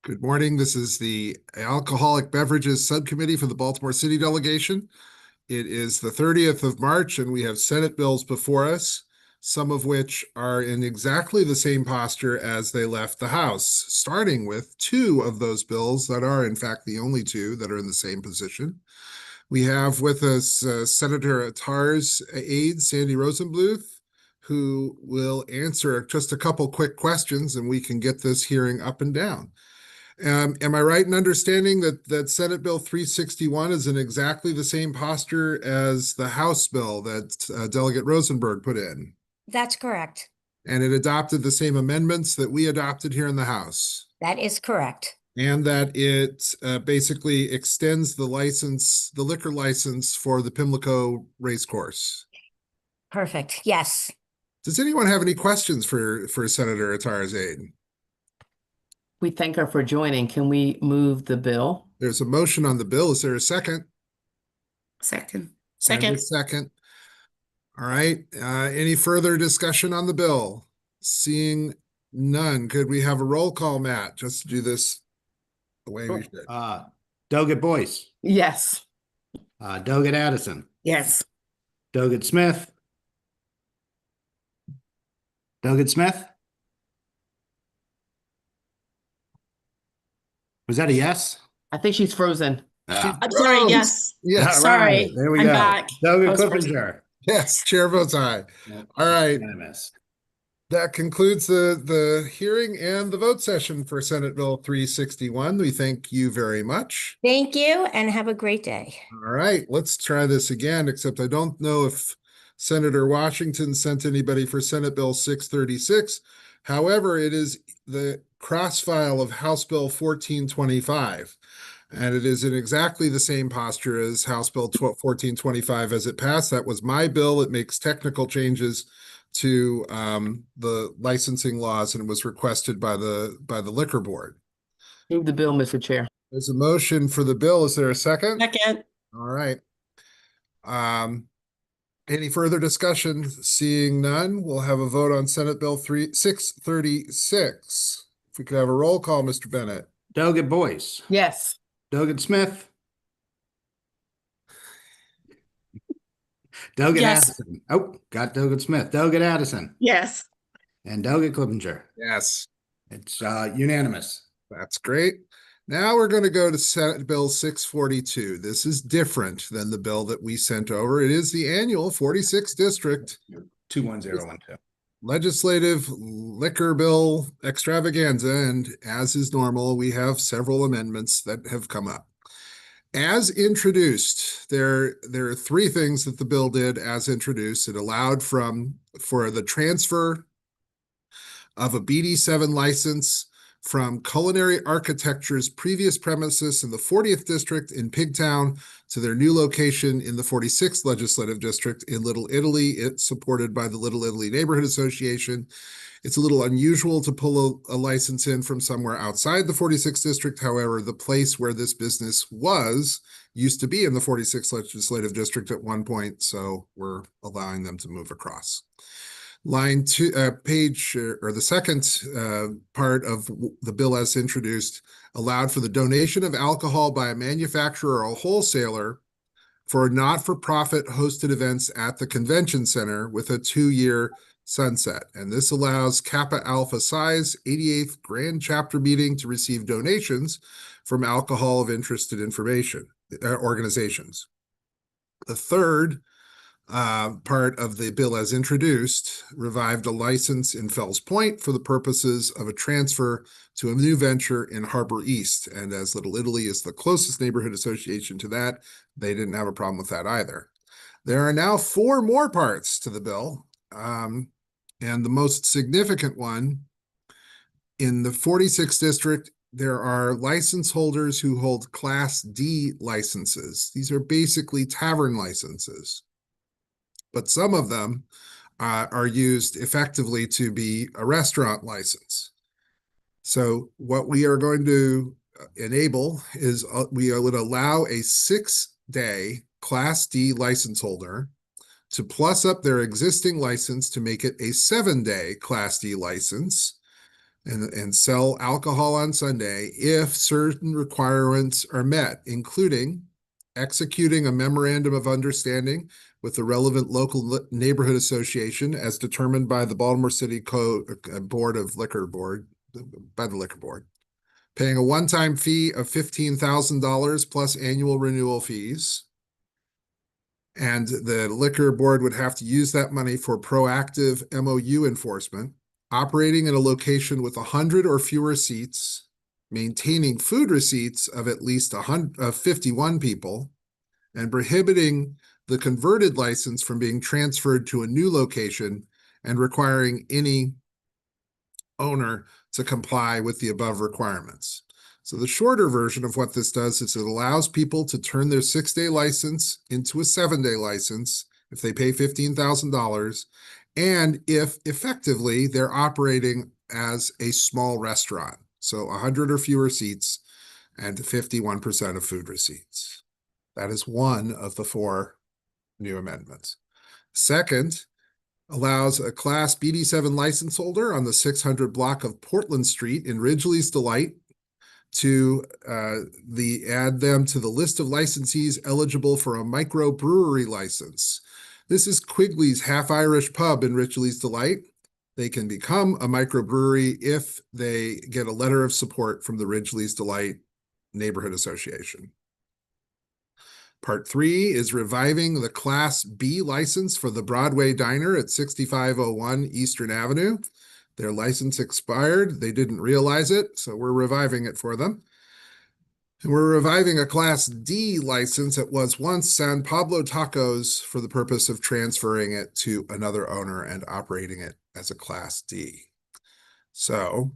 Good morning. This is the Alcoholic Beverages Subcommittee for the Baltimore City Delegation. It is the 30th of March, and we have Senate bills before us, some of which are in exactly the same posture as they left the House, starting with two of those bills that are, in fact, the only two that are in the same position. We have with us Senator Attar's aide, Sandy Rosenbluth, who will answer just a couple quick questions, and we can get this hearing up and down. Am I right in understanding that Senate Bill 361 is in exactly the same posture as the House bill that Delegate Rosenberg put in? That's correct. And it adopted the same amendments that we adopted here in the House? That is correct. And that it basically extends the liquor license for the Pimlico racecourse? Perfect. Yes. Does anyone have any questions for Senator Attar's aide? We thank her for joining. Can we move the bill? There's a motion on the bill. Is there a second? Second. And a second. All right. Any further discussion on the bill? Seeing none, could we have a roll call, Matt, just to do this the way we should? Doggett Boyce. Yes. Doggett Addison. Yes. Doggett Smith. Doggett Smith. Was that a yes? I think she's frozen. I'm sorry. Rose. Yes. Yes. All Sorry. right, there we I'm go. back. Doggett I was Clippinger. Yes. Chair votes aye. All right. Unanimous. That concludes the hearing and the vote session for Senate Bill 361. We thank you very much. Thank you and have a great day. All right. Let's try this again, except I don't know if Senator Washington sent anybody for Senate Bill 636. However, it is the cross file of House Bill 1425. And it is in exactly the same posture as House Bill 1425 as it passed. That was my bill. It makes technical changes to the licensing laws, and it was requested by the liquor board. Move the bill, Mr. Chair. There's a motion for the bill. Is there a second? Second. All right. Any further discussion? Seeing none, we'll have a vote on Senate Bill 636. If we could have a roll call, Mr. Bennett. Doggett Boyce. Yes. Doggett Smith. Doggett Yes. Addison. Oh, got Doggett Smith. Doggett Addison. Yes. And Doggett Clippinger. Yes. It's unanimous. That's great. Now we're going to go to Senate Bill 642. This is different than the bill that we sent over. It is the annual 46th District 21012. Legislative Liquor Bill Extravaganza, and as is normal, we have several amendments that have come up. As introduced, there are three things that the bill did as introduced. It allowed for the transfer of a BD7 license from Culinary Architecture's previous premises in the 40th District in Pigtown to their new location in the 46th Legislative District in Little Italy. It's supported by the Little Italy Neighborhood Association. It's a little unusual to pull a license in from somewhere outside the 46th District. However, the place where this business used to be in the 46th Legislative District at one point, so we're allowing them to move across. Line 2, the second part of the bill as introduced allowed for the donation of alcohol by a manufacturer or a wholesaler for not-for-profit hosted events at the convention center with a 2-year sunset. And this allows Kappa Alpha Psi's 88th Grand Chapter meeting to receive donations from alcohol of interested organizations. The third part of the bill as introduced revived a license in Fells Point for the purposes of a transfer to a new venture in Harbor East. And as Little Italy is the closest neighborhood association to that, they didn't have a problem with that either. There are now 4 more parts to the bill. And the most significant one, in the 46th District, there are license holders who hold Class D licenses. These are basically tavern licenses, but some of them are used effectively to be a restaurant license. So what we are going to enable is we would allow a 6-day Class D license holder to plus up their existing license to make it a 7-day Class D license. and sell alcohol on Sunday if certain requirements are met, including executing a memorandum of understanding with the relevant local neighborhood association as determined by the Baltimore City Board of Liquor Board, by the Liquor Board, paying a one-time fee of $15,000 plus annual renewal fees. And the liquor board would have to use that money for proactive MOU enforcement, operating in a location with 100 or fewer seats, maintaining food receipts of at least 51 people, and prohibiting the converted license from being transferred to a new location and requiring any owner to comply with the above requirements. So the shorter version of what this does is it allows people to turn their 6-day license into a 7-day license if they pay $15,000, and if effectively they're operating as a small restaurant. So 100 or fewer seats and 51% of food receipts. That is one of the 4 new amendments. Second, allows a Class BD7 license holder on the 600 block of Portland Street in Ridgely's Delight to add them to the list of licensees eligible for a microbrewery license. This is Quigley's Half Irish Pub in Ridgely's Delight. They can become a microbrewery if they get a letter of support from the Ridgely's Delight Neighborhood Association. Part 3 is reviving the Class B license for the Broadway Diner at 6501 Eastern Avenue. Their license expired. They didn't realize it, so we're reviving it for them. And we're reviving a Class D license that was once San Pablo Tacos for the purpose of transferring it to another owner and operating it as a Class D. So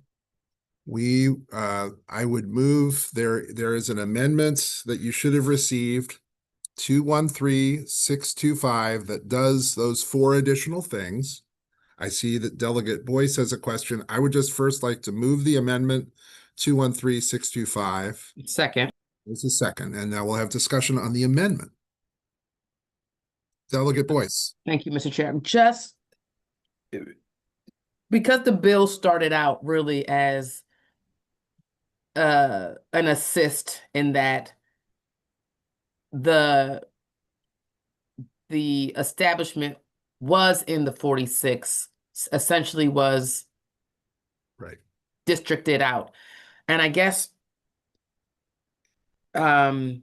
I would move, there is an amendment that you should have received, 213625, that does those 4 additional things. I see that Delegate Boyce has a question. I would just first like to move the amendment 213625. Second. There's a second, and now we'll have discussion on the amendment. Delegate Boyce. Thank you, Mr. Chair. Just because the bill started out really as an assist in that the establishment was in the 46, essentially was Right. districted out. And I guess I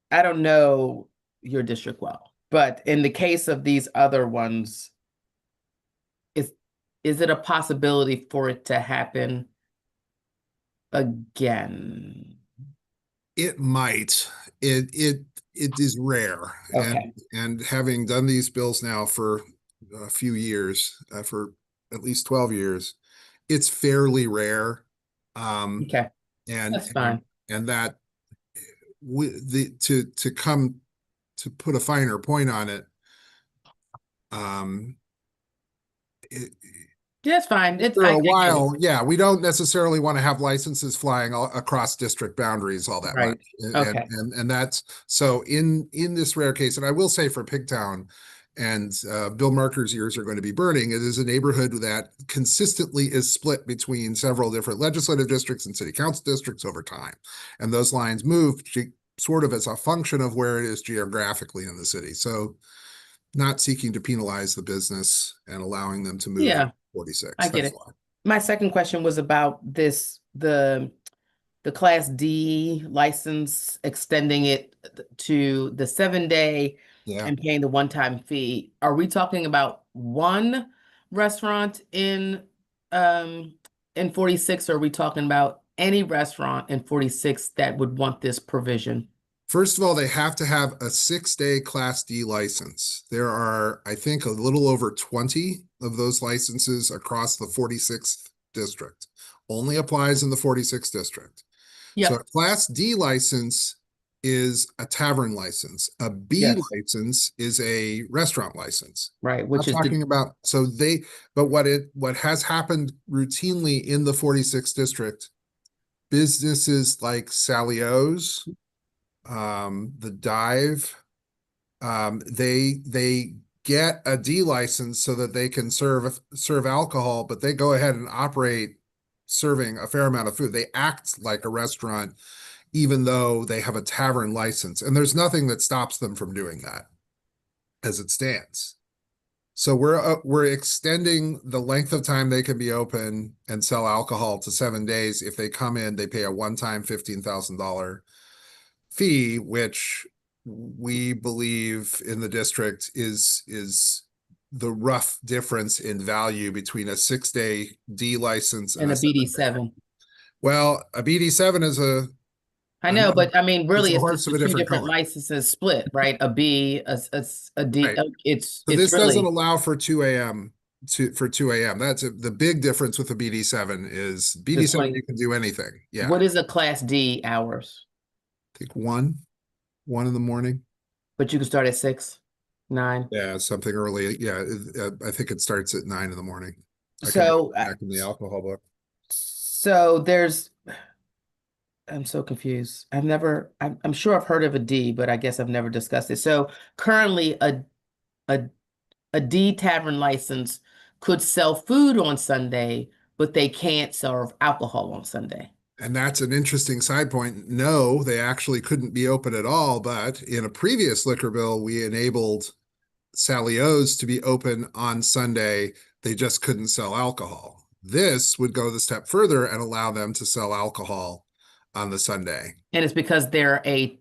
don't know your district well, but in the case of these other ones, is it a possibility for it to happen again? It might. It is rare. Okay. And having done these bills now for a few years, for at least 12 years, it's fairly rare. Okay, And that's fine. and that to come to put a finer point on it, That's fine. for a while, yeah, we don't necessarily want to have licenses flying across district boundaries all that Right. much. Okay. And that's so in this rare case, and I will say for Pigtown, and Bill Marker's ears are going to be burning, it is a neighborhood that consistently is split between several different legislative districts and city council districts over time. And those lines move sort of as a function of where it is geographically in the city. So not seeking to penalize the business and allowing them to move. Yeah, 46. I get That's it. why. My second question was about this, the Class D license, extending it to the 7-day Yeah. and paying the one-time fee. Are we talking about one restaurant in 46, or are we talking about any restaurant in 46 that would want this provision? First of all, they have to have a 6-day Class D license. There are, I think, a little over 20 of those licenses across the 46th district. Only applies in the 46th district. Yep. So a Class D license is a tavern license. A B Yes. license is a restaurant license. Right, which I'm is talking about, but what has happened routinely in the 46th district, businesses like Sally O's, the Dive, they get a D license so that they can serve alcohol, but they go ahead and operate serving a fair amount of food. They act like a restaurant, even though they have a tavern license. And there's nothing that stops them from doing that as it stands. So we're extending the length of time they can be open and sell alcohol to 7 days. If they come in, they pay a one-time $15,000 fee, which we believe in the district is the rough difference in value between a 6-day D license And a 7-day. BD7. Well, a BD7 is I know, but I mean, really, a it's horse just of a the two different different color. licenses split, right? A B, a D. Right. It's So this doesn't really allow for 2 a.m. for 2 a.m. That's the big difference with the BD7 is the BD7 20. you can do anything. Yeah. What is a Class D hours? I think one in the morning. But you can start at 6, 9. Yeah, something early. Yeah, I think it starts at 9 in the morning. I can So, back in the alcohol book. so I'm so confused. I'm sure I've heard of a D, but I guess I've never discussed it. So currently a, a D tavern license could sell food on Sunday, but they can't serve alcohol on Sunday. And that's an interesting side point. No, they actually couldn't be open at all. But in a previous liquor bill, we enabled Sally O's to be open on Sunday. They just couldn't sell alcohol. This would go the step further and allow them to sell alcohol on the Sunday. And it's because they're a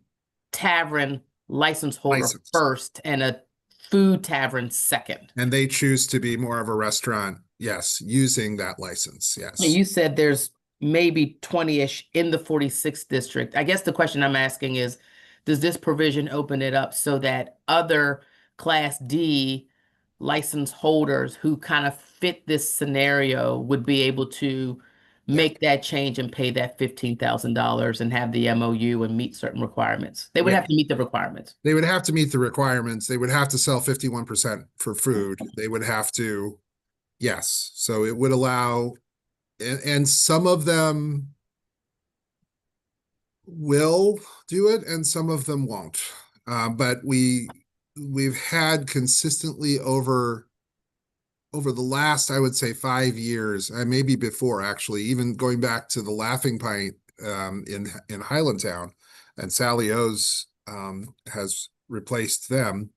tavern license holder Licensed. first and a food tavern second. And they choose to be more of a restaurant, yes, using that license, yes. And you said there's maybe 20-ish in the 46th district. I guess the question I'm asking is, does this provision open it up so that other Class D license holders who kind of fit this scenario would be able to make that change and pay that $15,000 and have the MOU and meet certain requirements? They would Yeah. have to meet the requirements. They would have to meet the requirements. They would have to sell 51% for food. They would have to, yes. So it would allow, and some of them will do it and some of them won't. But we've had consistently over the last, I would say 5 years, maybe before actually, even going back to the Laughing Pint in Highlandtown, and Sally O's has replaced them.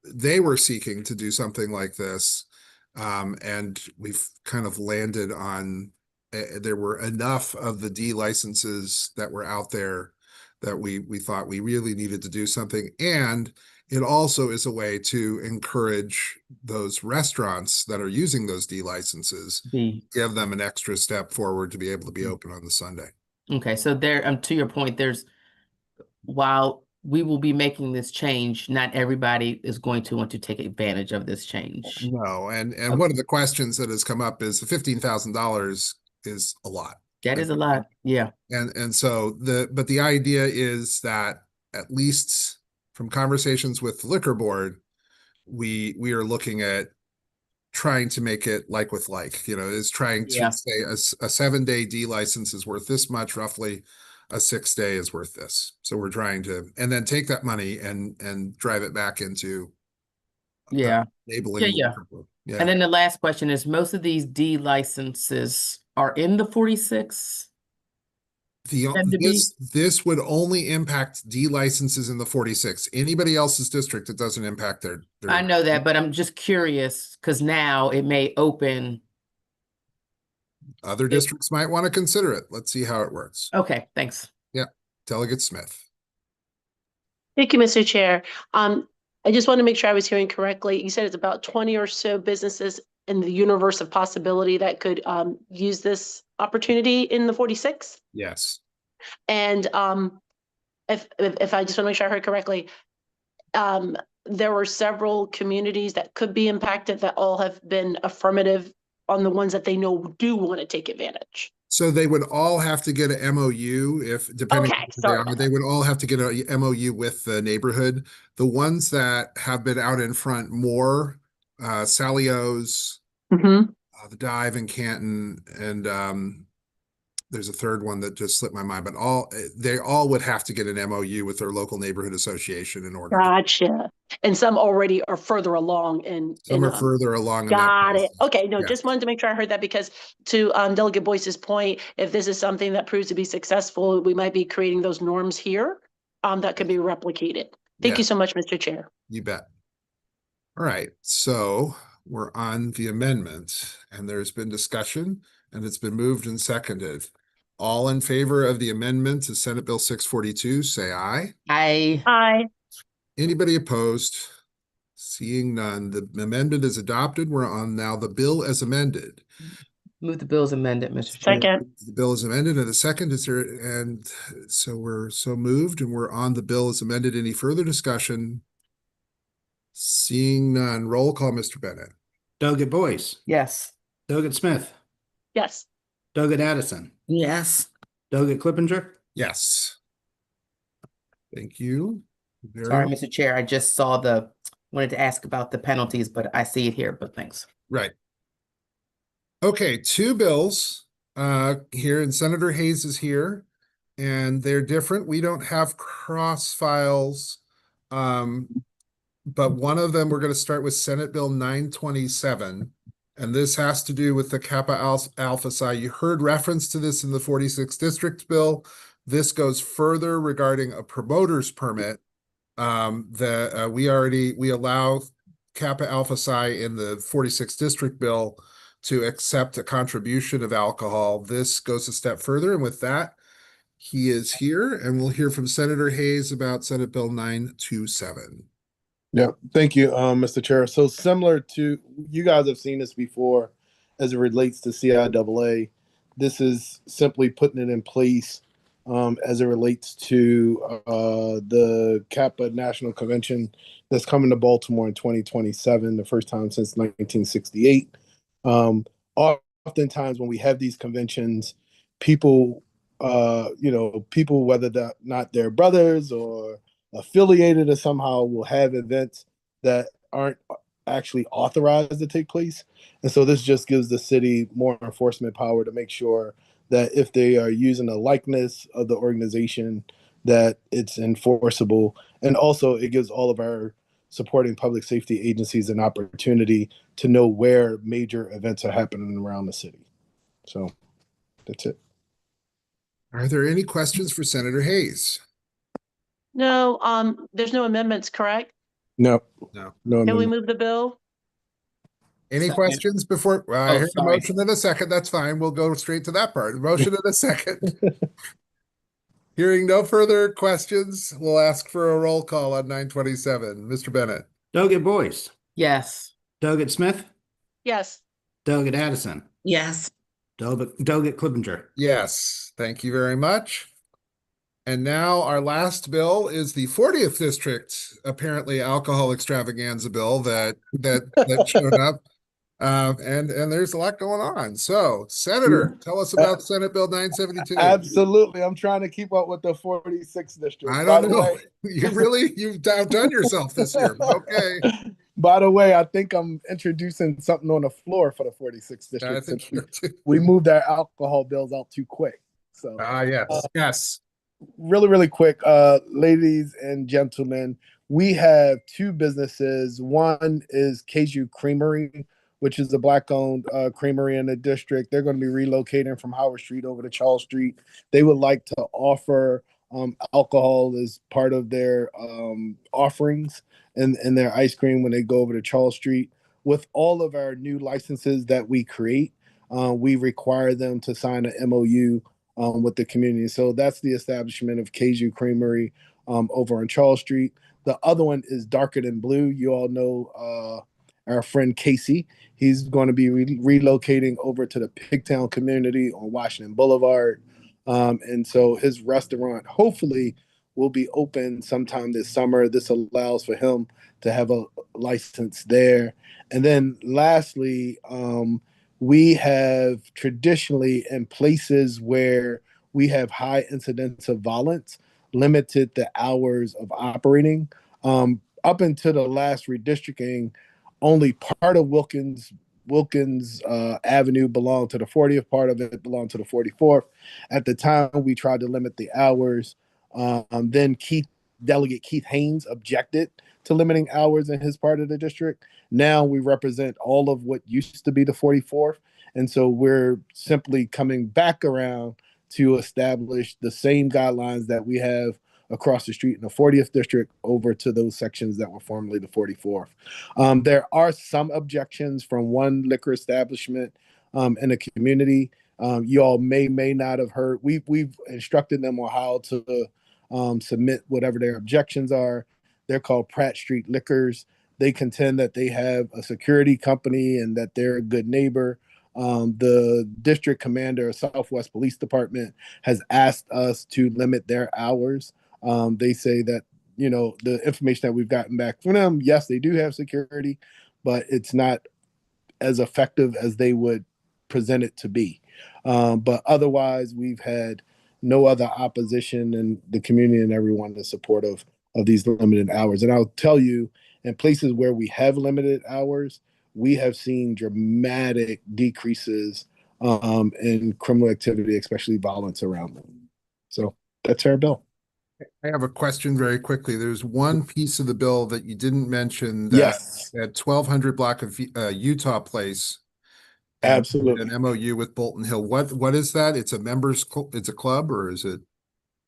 They were seeking to do something like this, and we've kind of landed on. There were enough of the D licenses that were out there that we thought we really needed to do something, and it also is a way to encourage those restaurants that are using those D licenses, give them an extra step forward to be able to be open on the Sunday. Okay, so there, to your point, while we will be making this change, not everybody is going to want to take advantage of this change. No, and one of the questions that has come up is the $15,000 is a lot. That is a lot, yeah. And so but the idea is that at least from conversations with the liquor board, we are looking at trying to make it like with like, is trying to say a 7-day D license is worth this much, roughly a 6-day is worth this. So we're trying to, and then take that money and drive it back into enabling. Yeah. And then the last question is, most of these D licenses are in the 46? This would only impact D licenses in the 46. Anybody else's district, it doesn't impact their. I know that, but I'm just curious because now it may open. Other districts might want to consider it. Let's see how it works. Okay, thanks. Yeah, Delegate Smith. Thank you, Mr. Chair. I just want to make sure I was hearing correctly. You said it's about 20 or so businesses in the universe of possibility that could use this opportunity in the 46? Yes. And if I just want to make sure I heard correctly, there were several communities that could be impacted that all have been affirmative on the ones that they know do want to take advantage. So they would all have to get an MOU depending on who they are. They would all have to get a MOU with the neighborhood. The ones that have been out in front more, Sally O's, the Dive in Canton, and there's a third one that just slipped my mind, but they all would have to get an MOU with their local neighborhood association in order. Gotcha. And some already are further along in. Some are in, further along in that Got it. process. Okay, no, Yeah. just wanted to make sure I heard that because to Delegate Boyce's point, if this is something that proves to be successful, we might be creating those norms here that can be replicated. Thank Yeah. you so much, Mr. Chair. You bet. All right, so we're on the amendment, and there's been discussion, and it's been moved and seconded. All in favor of the amendment to Senate Bill 642, say aye. Aye. Anybody opposed? Seeing none, the amendment is adopted. We're on now the bill as amended. Move the bills amended, Mr. Chair. Second. The bill is amended, and a second is there, and so we're so moved, and we're on the bill as amended. Any further discussion? Seeing none, roll call, Mr. Bennett. Delegate Boyce, Yes. Delegate Smith, Yes. Delegate Addison, Yes. Delegate Clippinger, Yes. Thank you. Sorry, Mr. Chair, I just saw wanted to ask about the penalties, but I see it here, but thanks. Right. Okay, two bills here, and Senator Hayes is here, and they're different. We don't have cross files. But one of them, we're going to start with Senate Bill 927, and this has to do with the Kappa Alpha Psi. You heard reference to this in the 46th District bill. This goes further regarding a promoter's permit. We allow Kappa Alpha Psi in the 46th District bill to accept a contribution of alcohol. This goes a step further, and with that, he is here, and we'll hear from Senator Hayes about Senate Bill 927. Yeah, thank you, Mr. Chair. So similar to, you guys have seen this before as it relates to CIAA. This is simply putting it in place as it relates to the Kappa National Convention that's coming to Baltimore in 2027, the first time since 1968. Oftentimes when we have these conventions, people, people, whether they're not their brothers or affiliated or somehow, will have events that aren't actually authorized to take place. And so this just gives the city more enforcement power to make sure that if they are using a likeness of the organization, that it's enforceable. And also it gives all of our supporting public safety agencies an opportunity to know where major events are happening around the city. So that's it. Are there any questions for Senator Hayes? No, there's no amendments, correct? No. No. Can we move the bill? Any Second. questions before? I Oh, heard a sorry. motion in a second. That's fine. We'll go straight to that part. Motion in a second. Hearing no further questions, we'll ask for a roll call on 927. Mr. Bennett. Delegate Boyce, Yes. Delegate Smith, Yes. Delegate Addison, Yes. Delegate Clippinger. Yes, thank you very much. And now our last bill is the 40th District, apparently alcohol extravaganza bill that showed up. And there's a lot going on. So, Senator, tell us about Senate Bill 972. Absolutely. I'm trying to keep up with the 46th district. I By don't the know. way- You've outdone yourself this year. Okay. By the way, I think I'm introducing something on the floor for the 46th I district. think since you're too. we moved our alcohol bills out too quick. So Yes. Yes. really quick, ladies and gentlemen, we have two businesses. One is Keiju Creamery, which is a Black-owned creamery in the district. They're going to be relocating from Howard Street over to Charles Street. They would like to offer alcohol as part of their offerings and their ice cream when they go over to Charles Street. With all of our new licenses that we create, we require them to sign an MOU with the community. So that's the establishment of Keiju Creamery over on Charles Street. The other one is Darker Than Blue. You all know our friend Casey. He's going to be relocating over to the Pigtown community on Washington Boulevard. And so his restaurant hopefully will be open sometime this summer. This allows for him to have a license there. And then lastly, we have traditionally, in places where we have high incidence of violence, limited the hours of operating. Up until the last redistricting, only part of Wilkins Wilkins Avenue belonged to the 40th, part of it belonged to the 44th. At the time, we tried to limit the hours. Then Delegate Keith Haynes objected to limiting hours in his part of the district. Now we represent all of what used to be the 44th. And so we're simply coming back around to establish the same guidelines that we have across the street in the 40th district over to those sections that were formerly the 44th. There are some objections from one liquor establishment in the community. You all may not have heard. We've instructed them on how to submit whatever their objections are. They're called Pratt Street Liquors. They contend that they have a security company and that they're a good neighbor. The district commander of Southwest Police Department has asked us to limit their hours. They say that, the information that we've gotten back from them, yes, they do have security, but it's not as effective as they would present it to be. But otherwise, we've had no other opposition in the community, and everyone is supportive of these limited hours. And I'll tell you, in places where we have limited hours, we have seen dramatic decreases in criminal activity, especially violence around them. So that's our bill. I have a question very quickly. There's one piece of the bill that you didn't mention, that Yes, that 1200 block of Utah Place. and absolutely. An MOU with Bolton Hill. What is that? It's it's a club, or is it?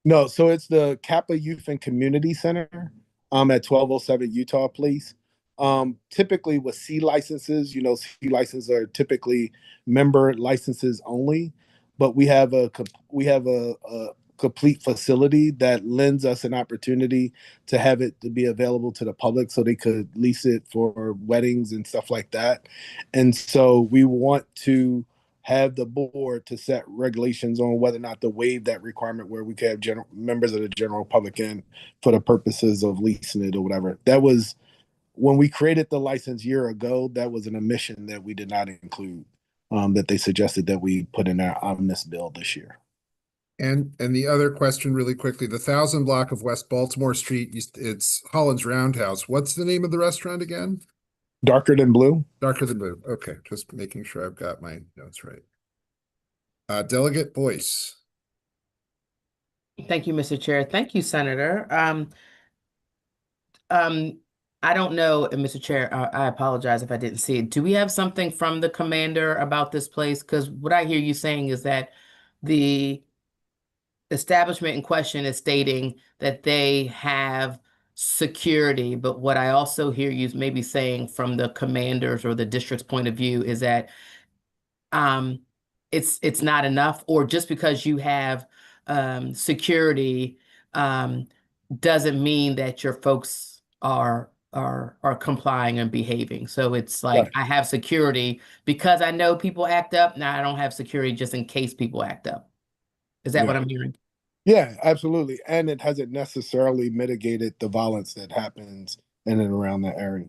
No, so it's the Kappa Youth and Community Center at 1207 Utah Place. Typically with C licenses, C licenses are typically member licenses only, but we have a complete facility that lends us an opportunity to have it to be available to the public so they could lease it for weddings and stuff like that. And so we want to have the board to set regulations on whether or not to waive that requirement, where we could have members of the general public in for the purposes of leasing it or whatever. That was when we created the license year ago. That was an omission that we did not include, that they suggested that we put in our omnibus bill this year. And the other question really quickly, the 1000 block of West Baltimore Street, it's Holland's Roundhouse. What's the name of the restaurant again? Darker Than Blue. Darker Than Blue. Okay, just making sure I've got my notes right. Delegate Boyce. Thank you, Mr. Chair. Thank you, Senator. I don't know, Mr. Chair, I apologize if I didn't see it. Do we have something from the commander about this place? Because what I hear you saying is that the establishment in question is stating that they have security, but what I also hear you maybe saying from the commanders or the district's point of view is that it's not enough, or just because you have security doesn't mean that your folks are complying and behaving. So it's like, Right. I have security because I know people act up. Now I don't have security just in case people act up. Is that what I'm hearing? Yeah, absolutely. And it hasn't necessarily mitigated the violence that happens in and around that area.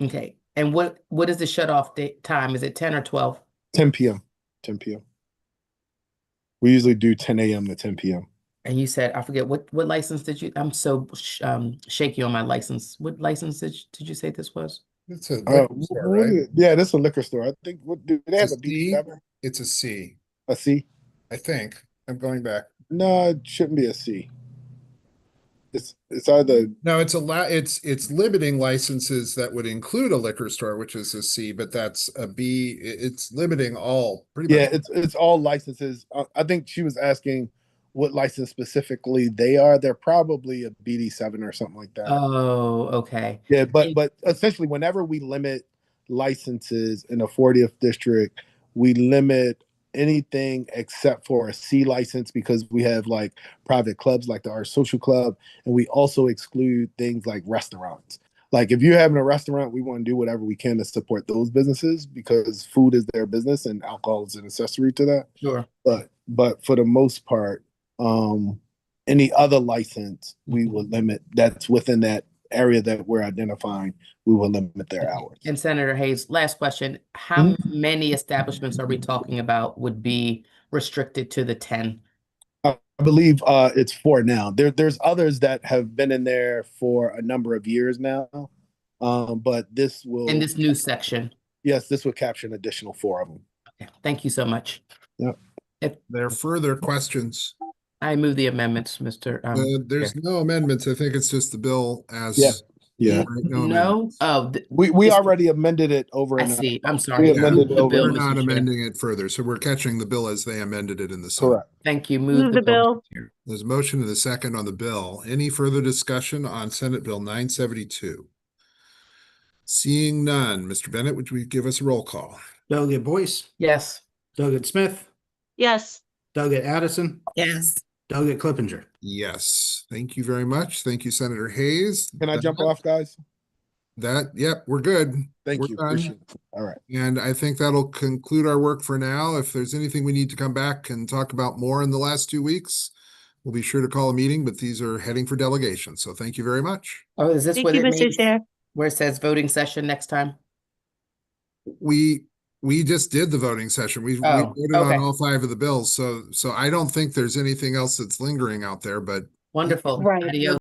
Okay. And what is the shut-off time? Is it 10 or 12? 10 p.m. 10 p.m. We usually do 10 a.m. to 10 p.m. And you said, I forget, what license did you, I'm so shaky on my license. What license did you say this was? It's a liquor store, right? Yeah, that's a liquor store. I think, do they have It's a C. B7? It's a C, A C? I think. I'm going back. No, it shouldn't be a C. It's either, No, it's limiting licenses that would include a liquor store, which is a C, but that's a B. It's limiting all pretty yeah, much. it's all licenses. I think she was asking what license specifically they are. They're probably a BD7 or something like that. Oh, okay. Yeah, but essentially, whenever we limit licenses in the 40th district, we limit anything except for a C license, because we have like private clubs like our social club, and we also exclude things like restaurants. Like if you're having a restaurant, we want to do whatever we can to support those businesses, because food is their business and alcohol is an accessory to that. Sure. But for the most part, any other license we will limit that's within that area that we're identifying, we will limit their hours. And Senator Hayes, last question. How many establishments are we talking about would be restricted to the 10? I believe it's 4 now. There's others that have been in there for a number of years now, but this will In this new section? Yes, this would capture an additional 4 of them. Okay, thank you so much. There are further questions. I move the amendments, Mr. There's Chair. no amendments. I think it's just the bill as. Yeah. Yeah. Right, no amendments. No? Oh, We Just- already amended it over I in see. I'm sorry. we Yeah, amended Move the over. bill, We're not Mr. Chair. amending it further, so we're catching the bill as they amended it in the summer. correct. Thank you. Move the bill. Mr. Chair. There's a motion and a second on the bill. Any further discussion on Senate Bill 972? Seeing none, Mr. Bennett, would you give us a roll call? Delegate Boyce, Yes. Delegate Smith, Yes. Delegate Addison, Yes. Delegate Clippinger. Yes, thank you very much. Thank you, Senator Hayes. Can I jump That- off, guys? Yep, we're good. Thank We're you. done. Appreciate it. All right. And I think that'll conclude our work for now. If there's anything we need to come back and talk about more in the last 2 weeks, we'll be sure to call a meeting, but these are heading for delegation. So thank you very much. Oh, is this Thank what you, it Mr. means? Chair. Where it says voting session next time? We just did the voting session. We Oh, voted okay. on all 5 of the bills. So I don't think there's anything else that's lingering out there, but Wonderful. Right. Adios.